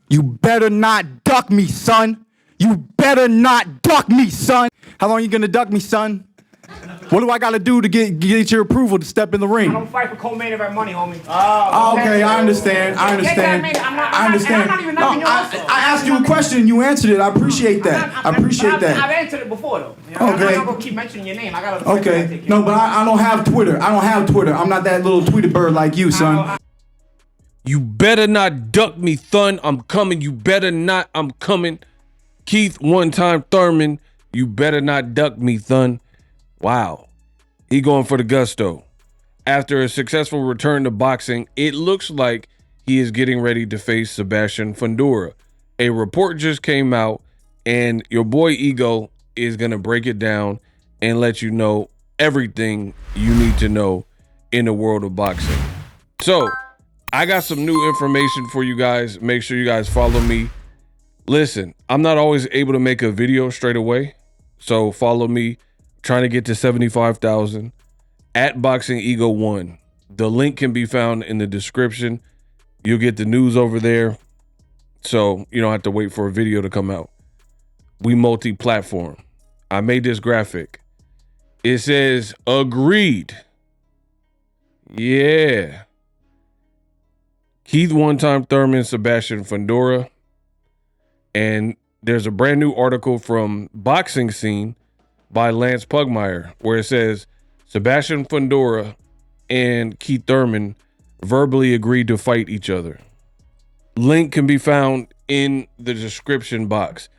You better not duck me, son. You better not duck me, son. How long you gonna duck me, son? What do I gotta do to get your approval to step in the ring? I don't fight for co-main event money, homie. Okay, I understand. I understand. I understand. I asked you a question and you answered it. I appreciate that. I appreciate that. I've answered it before, though. You know, Okay. I'm not gonna keep mentioning your name. I gotta. Okay. No, but I don't have Twitter. I don't have Twitter. I'm not that little Tweety bird like you, son. You better not duck me, Thun. I'm coming. You better not. I'm coming. Keith, one-time Thurman. You better not duck me, Thun. Wow. He going for the gusto. After a successful return to boxing, it looks like he is getting ready to face Sebastian Fundora. A report just came out, and your boy Ego is going to break it down and let you know everything you need to know in the world of boxing. So, I got some new information for you guys. Make sure you guys follow me. Listen, I'm not always able to make a video straight away, so follow me. Trying to get to 75,000 at Boxing Ego 1. The link can be found in the description. You'll get the news over there, so you don't have to wait for a video to come out. We multi-platform. I made this graphic. It says agreed. Yeah. Keith one-time Thurman, Sebastian Fundora. And there's a brand new article from Boxing Scene by Lance Pugmire, where it says Sebastian Fundora and Keith Thurman verbally agreed to fight each other. Link can be found in the description box.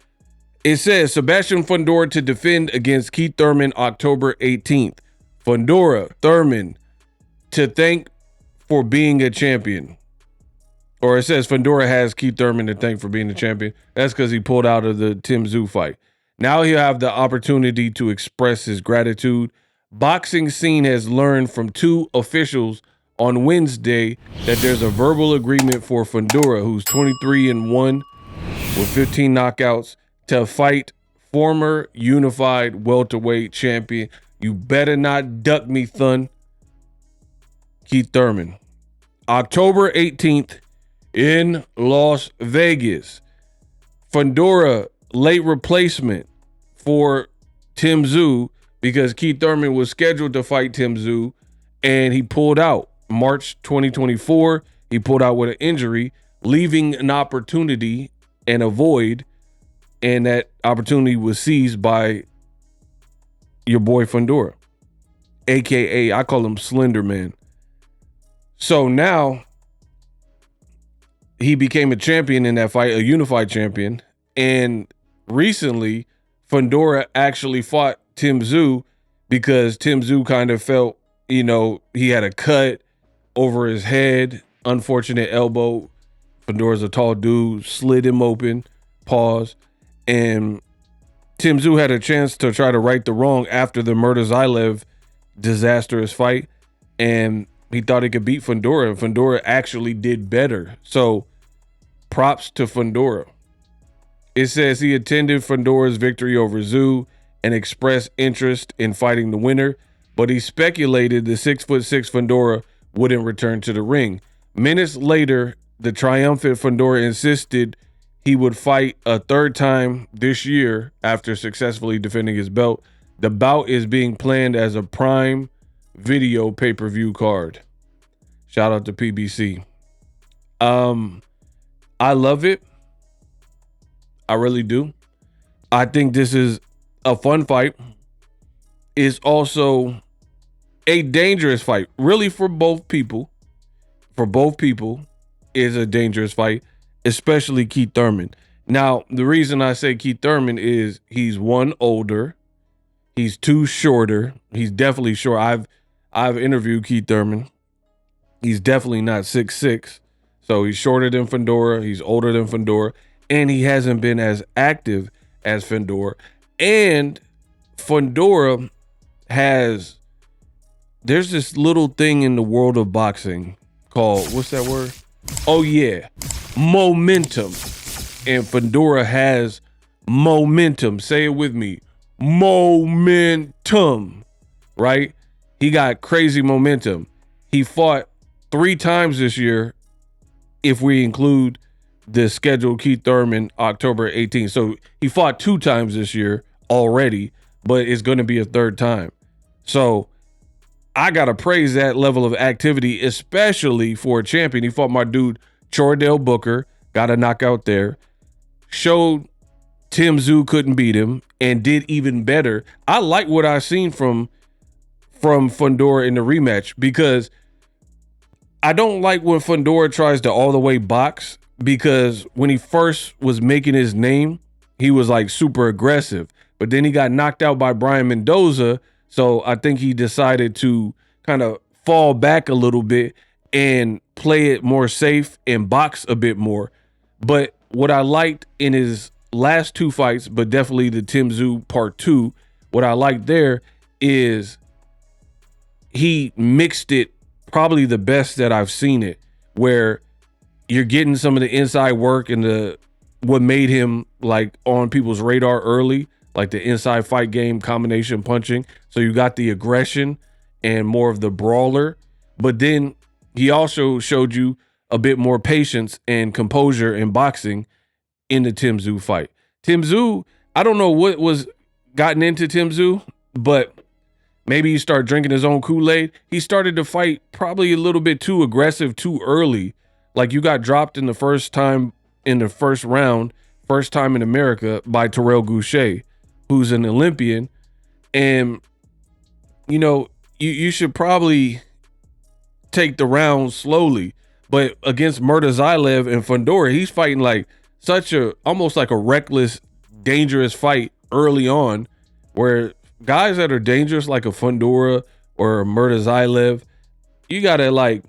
It says Sebastian Fundora to defend against Keith Thurman October 18th. Fundora, Thurman to thank for being a champion. Or it says Fundora has Keith Thurman to thank for being the champion. That's because he pulled out of the Tim Tszyu fight. Now he'll have the opportunity to express his gratitude. Boxing Scene has learned from two officials on Wednesday that there's a verbal agreement for Fundora, who's 23-1 with 15 knockouts, to fight former unified welterweight champion. You better not duck me, Thun. Keith Thurman. October 18th in Las Vegas. Fundora, late replacement for Tim Tszyu, because Keith Thurman was scheduled to fight Tim Tszyu and he pulled out. March 2024, he pulled out with an injury, leaving an opportunity and a void, and that opportunity was seized by your boy Fundora, aka I call him Slender Man. So now he became a champion in that fight, a unified champion, and recently Fundora actually fought Tim Tszyu because Tim Tszyu kind of felt, you know, he had a cut over his head, unfortunate elbow. Fundora's a tall dude, slid him open, pause, and Tim Tszyu had a chance to try to right the wrong after the Murtazaev disastrous fight, and he thought he could beat Fundora, and Fundora actually did better. So props to Fundora. It says he attended Fundora's victory over Tszyu and expressed interest in fighting the winner, but he speculated the 6'6" Fundora wouldn't return to the ring. Minutes later, the triumphant Fundora insisted he would fight a third time this year after successfully defending his belt. The bout is being planned as a Prime Video pay-per-view card. Shout out to PBC. I love it. I really do. I think this is a fun fight. It's also a dangerous fight, really, for both people. For both people, is a dangerous fight, especially Keith Thurman. Now, the reason I say Keith Thurman is he's one older, he's two shorter. He's definitely short. I've interviewed Keith Thurman. He's definitely not 6'6", so he's shorter than Fundora. He's older than Fundora. And he hasn't been as active as Fundora. And Fundora there's this little thing in the world of boxing called, what's that word? Oh yeah, momentum. And Fundora has momentum. Say it with me. Momentum, right? He got crazy momentum. He fought 3 times this year, if we include the scheduled Keith Thurman October 18th. So he fought 2 times this year already, but it's going to be a 3rd time. So I got to praise that level of activity, especially for a champion. He fought my dude, Chordell Booker, got a knockout there, showed Tim Tszyu couldn't beat him, and did even better. I like what I've seen from Fundora in the rematch, because I don't like when Fundora tries to all the way box, because when he first was making his name, he was like super aggressive, but then he got knocked out by Brian Mendoza. So I think he decided to kind of fall back a little bit and play it more safe and box a bit more. But what I liked in his last 2 fights, but definitely the Tim Tszyu part 2, what I liked there is he mixed it probably the best that I've seen it, where you're getting some of the inside work and what made him like on people's radar early, like the inside fight game, combination punching. So you got the aggression and more of the brawler, but then he also showed you a bit more patience and composure in boxing in the Tim Tszyu fight. Tim Tszyu, I don't know what was gotten into Tim Tszyu, but maybe he started drinking his own Kool-Aid. He started to fight probably a little bit too aggressive too early. Like, you got dropped in the first time in the first round, first time in America, by Terrell Goucher, who's an Olympian. And, you know, you should probably take the round slowly. But against Murtazaev and Fundora, he's fighting like almost like a reckless, dangerous fight early on, where guys that are dangerous like a Fundora or a Murtazaev, you gotta let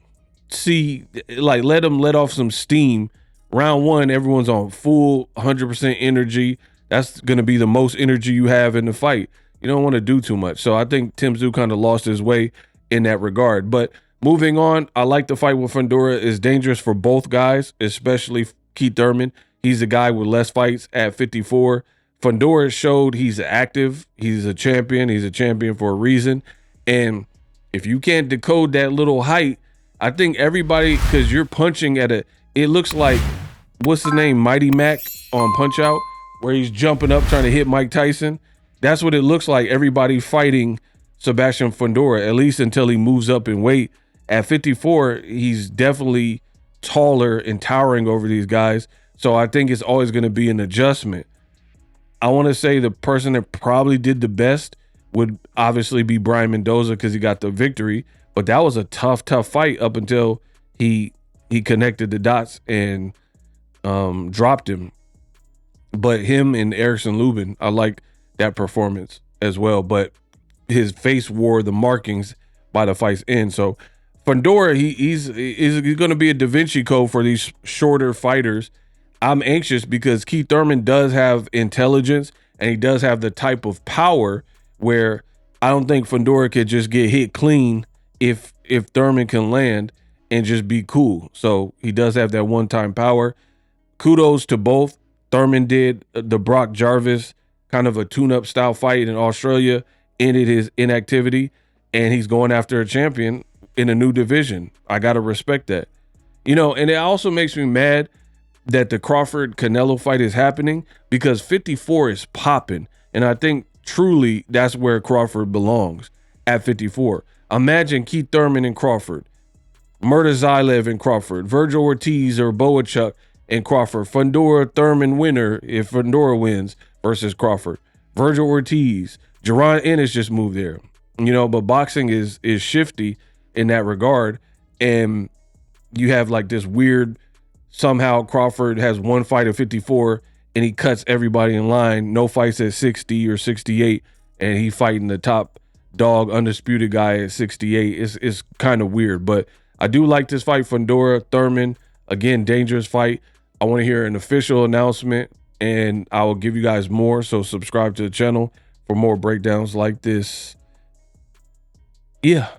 them let off some steam. Round 1, everyone's on full 100% energy. That's gonna be the most energy you have in the fight. You don't want to do too much. So I think Tim Tszyu kind of lost his way in that regard. But moving on, I like the fight with Fundora. It's dangerous for both guys, especially Keith Thurman. He's a guy with less fights at 54. Fundora showed he's active. He's a champion. He's a champion for a reason. And if you can't decode that little height, I think everybody, because you're punching at it looks like, what's the name, Mighty Mac on Punch Out, where he's jumping up trying to hit Mike Tyson. That's what it looks like, everybody fighting Sebastian Fundora, at least until he moves up in weight. At 54, he's definitely taller and towering over these guys. So I think it's always going to be an adjustment. I want to say the person that probably did the best would obviously be Brian Mendoza, because he got the victory. But that was a tough fight up until he connected the dots and dropped him. But him and Erickson Lubin, I like that performance as well. But his face wore the markings by the fight's end. So Fundora, he's going to be a Da Vinci Code for these shorter fighters. I'm anxious because Keith Thurman does have intelligence, and he does have the type of power where I don't think Fundora could just get hit clean if Thurman can land and just be cool. So he does have that one-time power. Kudos to both. Thurman did the Brock Jarvis kind of a tune-up style fight in Australia, ended his inactivity, and he's going after a champion in a new division. I got to respect that. You know, and it also makes me mad that the Crawford-Canelo fight is happening, because 54 is popping. And I think truly that's where Crawford belongs, at 54. Imagine Keith Thurman and Crawford, Murtazaev and Crawford, Virgil Ortiz or Boachuk and Crawford, Fundora Thurman winner if Fundora wins versus Crawford, Virgil Ortiz, Jaron Ennis just moved there. You know, but boxing is shifty in that regard. And you have like this weird, somehow Crawford has one fight at 54 and he cuts everybody in line. No fights at 60 or 68, and he fighting the top dog, undisputed guy at 68. It's kind of weird, but I do like this fight. Fundora, Thurman, again, dangerous fight. I want to hear an official announcement, and I will give you guys more. So subscribe to the channel for more breakdowns like this. Yeah.